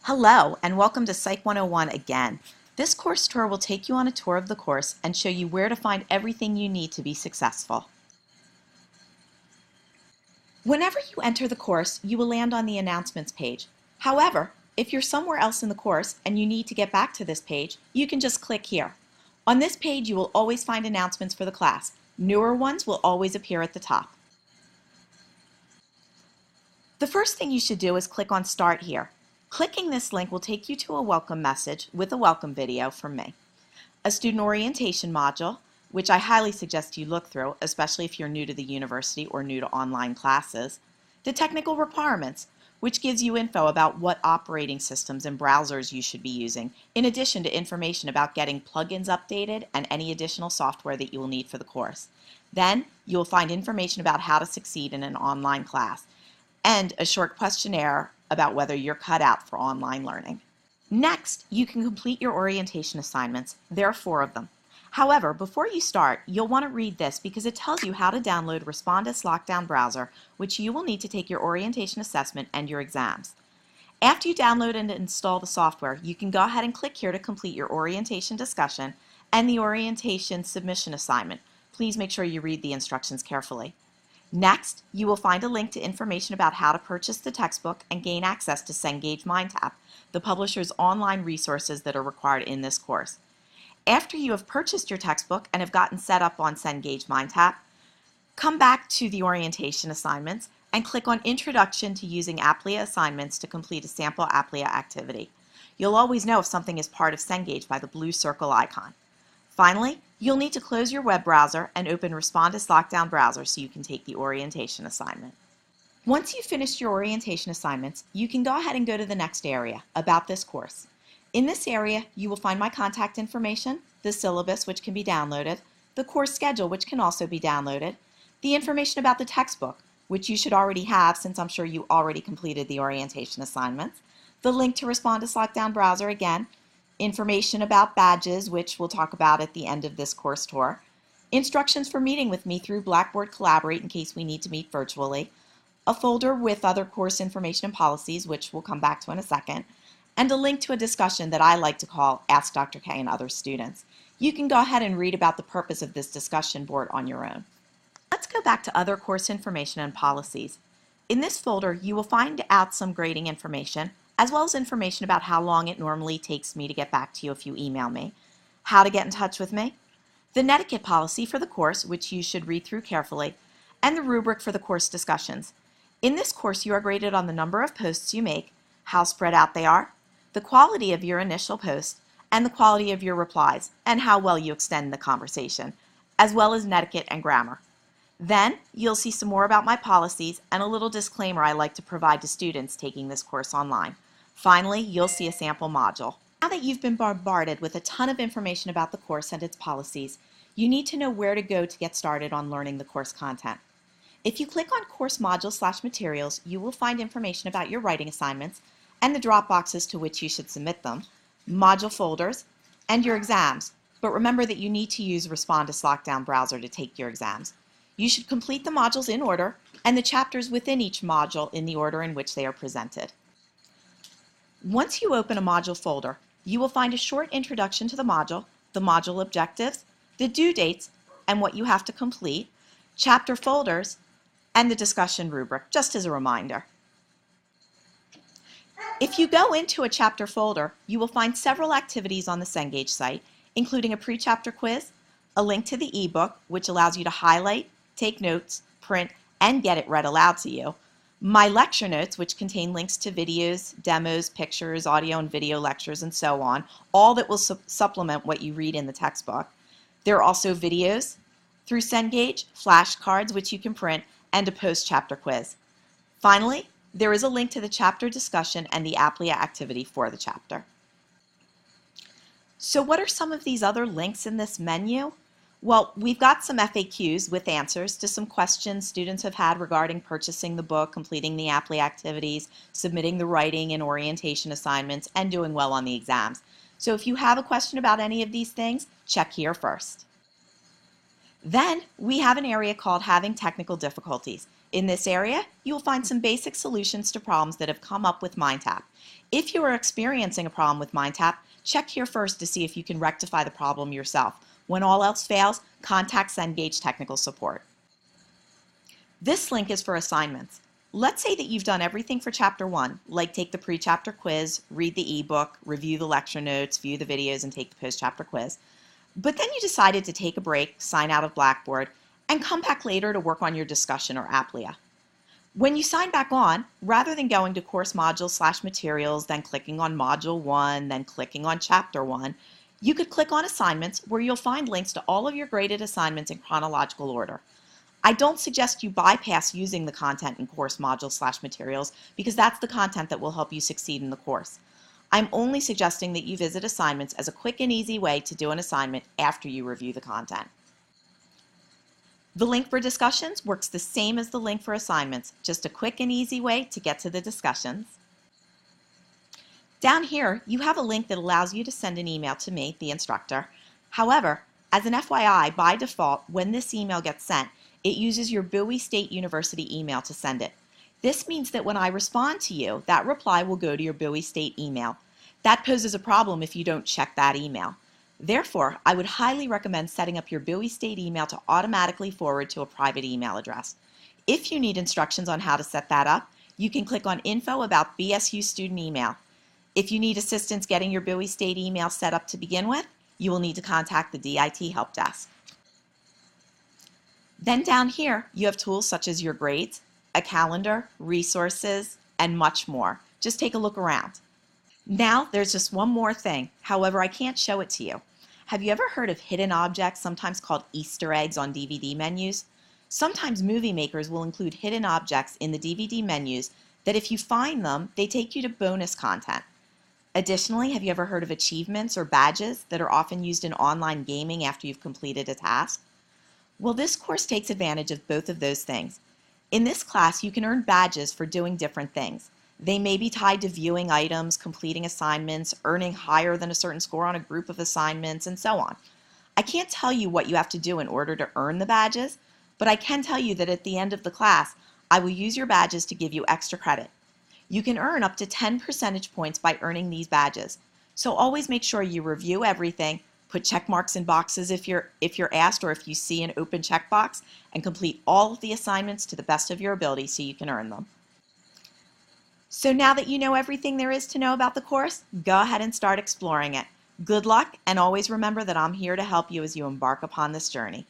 Hello, and welcome to Psych 101 again. This course tour will take you on a tour of the course and show you where to find everything you need to be successful. Whenever you enter the course, you will land on the announcements page. However, if you're somewhere else in the course and you need to get back to this page, you can just click here. On this page, you will always find announcements for the class. Newer ones will always appear at the top. The first thing you should do is click on Start here. Clicking this link will take you to a welcome message with a welcome video from me. A student orientation module, which I highly suggest you look through, especially if you're new to the university or new to online classes. The technical requirements, which gives you info about what operating systems and browsers you should be using, in addition to information about getting plugins updated and any additional software that you will need for the course. Then, you will find information about how to succeed in an online class, and a short questionnaire about whether you're cut out for online learning. Next, you can complete your orientation assignments. There are 4 of them. However, before you start, you'll want to read this because it tells you how to download Respondus Lockdown Browser, which you will need to take your orientation assessment and your exams. After you download and install the software, you can go ahead and click here to complete your orientation discussion and the orientation submission assignment. Please make sure you read the instructions carefully. Next, you will find a link to information about how to purchase the textbook and gain access to Cengage MindTap, the publisher's online resources that are required in this course. After you have purchased your textbook and have gotten set up on Cengage MindTap, come back to the orientation assignments and click on Introduction to Using Applia Assignments to complete a sample Applia activity. You'll always know if something is part of Cengage by the blue circle icon. Finally, you'll need to close your web browser and open Respondus Lockdown Browser so you can take the orientation assignment. Once you've finished your orientation assignments, you can go ahead and go to the next area, About This Course. In this area, you will find my contact information, the syllabus, which can be downloaded, the course schedule, which can also be downloaded, the information about the textbook, which you should already have since I'm sure you already completed the orientation assignments, the link to Respondus Lockdown Browser again, information about badges, which we'll talk about at the end of this course tour, instructions for meeting with me through Blackboard Collaborate in case we need to meet virtually, a folder with other course information and policies, which we'll come back to in a second, and a link to a discussion that I like to call Ask Dr. K and Other Students. You can go ahead and read about the purpose of this discussion board on your own. Let's go back to other course information and policies. In this folder, you will find out some grading information, as well as information about how long it normally takes me to get back to you if you email me, how to get in touch with me, the netiquette policy for the course, which you should read through carefully, and the rubric for the course discussions. In this course, you are graded on the number of posts you make, how spread out they are, the quality of your initial post, and the quality of your replies, and how well you extend the conversation, as well as netiquette and grammar. Then, you'll see some more about my policies and a little disclaimer I like to provide to students taking this course online. Finally, you'll see a sample module. Now that you've been bombarded with a ton of information about the course and its policies, you need to know where to go to get started on learning the course content. If you click on Course Modules/Materials, you will find information about your writing assignments and the drop boxes to which you should submit them, module folders, and your exams. But remember that you need to use Respondus Lockdown Browser to take your exams. You should complete the modules in order and the chapters within each module in the order in which they are presented. Once you open a module folder, you will find a short introduction to the module objectives, the due dates, and what you have to complete, chapter folders, and the discussion rubric, just as a reminder. If you go into a chapter folder, you will find several activities on the Cengage site, including a pre-chapter quiz, a link to the ebook, which allows you to highlight, take notes, print, and get it read aloud to you, my lecture notes, which contain links to videos, demos, pictures, audio and video lectures, and so on, all that will supplement what you read in the textbook. There are also videos through Cengage, flashcards, which you can print, and a post-chapter quiz. Finally, there is a link to the chapter discussion and the Applia activity for the chapter. So what are some of these other links in this menu? Well, we've got some FAQs with answers to some questions students have had regarding purchasing the book, completing the Applia activities, submitting the writing and orientation assignments, and doing well on the exams. So if you have a question about any of these things, check here first. Then we have an area called Having Technical Difficulties. In this area, you will find some basic solutions to problems that have come up with MindTap. If you are experiencing a problem with MindTap, check here first to see if you can rectify the problem yourself. When all else fails, contact Cengage Technical Support. This link is for assignments. Let's say that you've done everything for Chapter 1, like take the pre-chapter quiz, read the ebook, review the lecture notes, view the videos, and take the post-chapter quiz. But then you decided to take a break, sign out of Blackboard, and come back later to work on your discussion or Applia. When you sign back on, rather than going to course modules/materials, then clicking on Module 1, then clicking on Chapter 1, you could click on Assignments, where you'll find links to all of your graded assignments in chronological order. I don't suggest you bypass using the content in course modules/materials because that's the content that will help you succeed in the course. I'm only suggesting that you visit assignments as a quick and easy way to do an assignment after you review the content. The link for discussions works the same as the link for assignments, just a quick and easy way to get to the discussions. Down here, you have a link that allows you to send an email to me, the instructor. However, as an FYI, by default, when this email gets sent, it uses your Bowie State University email to send it. This means that when I respond to you, that reply will go to your Bowie State email. That poses a problem if you don't check that email. Therefore, I would highly recommend setting up your Bowie State email to automatically forward to a private email address. If you need instructions on how to set that up, you can click on Info about BSU Student Email. If you need assistance getting your Bowie State email set up to begin with, you will need to contact the DIT Help Desk. Then down here, you have tools such as your grades, a calendar, resources, and much more. Just take a look around. Now, there's just one more thing. However, I can't show it to you. Have you ever heard of hidden objects, sometimes called Easter eggs on DVD menus? Sometimes movie makers will include hidden objects in the DVD menus that if you find them, they take you to bonus content. Additionally, have you ever heard of achievements or badges that are often used in online gaming after you've completed a task? Well, this course takes advantage of both of those things. In this class, you can earn badges for doing different things. They may be tied to viewing items, completing assignments, earning higher than a certain score on a group of assignments, and so on. I can't tell you what you have to do in order to earn the badges, but I can tell you that at the end of the class, I will use your badges to give you extra credit. You can earn up to 10 percentage points by earning these badges. So always make sure you review everything, put check marks in boxes if you're asked or if you see an open checkbox, and complete all of the assignments to the best of your ability so you can earn them. So now that you know everything there is to know about the course, go ahead and start exploring it. Good luck, and always remember that I'm here to help you as you embark upon this journey.